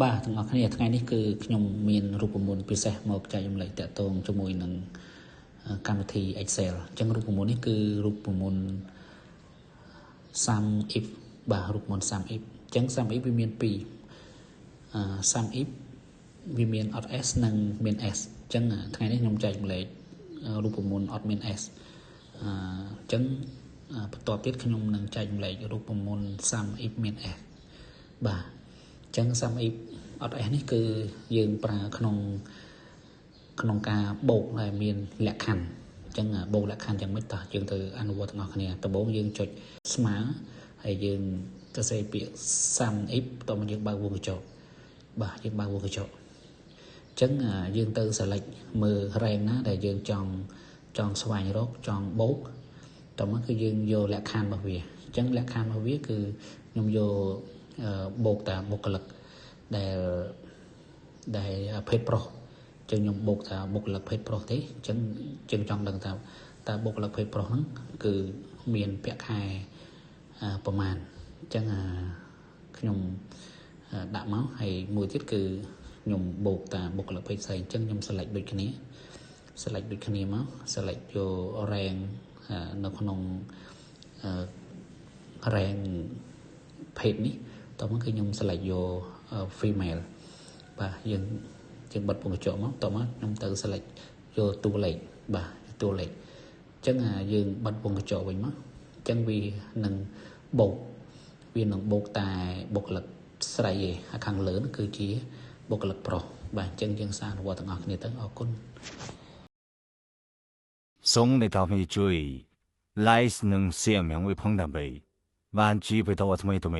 បាទទាំងអស់គ្នាថ្ងៃនេះគឺខ្ញុំមានរូបមន្តពិសេសមកចែករំលែកតាក់ទងជាមួយនឹងកម្មវិធី Excel អញ្ចឹងរូបមន្តនេះគឺរូបមន្ត sum if បាទរូបមន្ត sum if អញ្ចឹង sum if វាមានពីរsum if វាមានអត់ s និងមាន s អញ្ចឹងថ្ងៃនេះខ្ញុំចែករំលែករូបមន្តអត់មាន s អញ្ចឹងបន្ទាប់ទៀតខ្ញុំនឹងចែករំលែករូបមន្ត sum if មាន s បាទអញ្ចឹង sum if អត់ s នេះគឺយើងប្រើក្នុងការបូកដែលមានលក្ខខណ្ឌអញ្ចឹងបូកលក្ខខណ្ឌយ៉ាងម៉េចតោះយើងទៅអនុវត្តទាំងអស់គ្នាដំបូងយើងចុចស្មើហើយយើងទៅសេពាក្យ sum if បន្ទាប់មកយើងបើកវងកញ្ចក់បាទយើងបើកវងកញ្ចក់អញ្ចឹងយើងទៅ select មើល range ណាដែលយើងចង់ស្វែងរកចង់បូកតោះមកគឺយើងយកលក្ខខណ្ឌរបស់វាអញ្ចឹងលក្ខខណ្ឌរបស់វាគឺខ្ញុំយកបូកតាមបុគ្គលិកដែលភេទប្រុសអញ្ចឹងខ្ញុំបូកថាបុគ្គលិកភេទប្រុសទេអញ្ចឹងយើងចង់ដឹងថាតើបុគ្គលិកភេទប្រុសហ្នឹងគឺមានពាក់ខែប្រមាណអញ្ចឹងខ្ញុំដាក់មកហើយមួយទៀតគឺខ្ញុំបូកតាមបុគ្គលិកភេទផ្សេងអញ្ចឹងខ្ញុំ select ដូចគ្នា select ដូចគ្នាមក select យក rank នៅក្នុង rank ភេទនេះតោះមកគឺខ្ញុំ select យក female បាទយើងបិទពងកញ្ចក់មកតោះមកខ្ញុំទៅ select យកតួលេខបាទតួលេខអញ្ចឹងយើងបិទពងកញ្ចក់វិញមកអញ្ចឹងវានឹងបូកតែបុគ្គលិកស្រីឯងខាងលើនោះគឺជាបុគ្គលិកប្រុសបាទអញ្ចឹងយើងសាកអនុវត្តទាំងអស់គ្នាទៅអរគុណ送你到美追，来是能生命为碰到美，万只被到我怎么都没。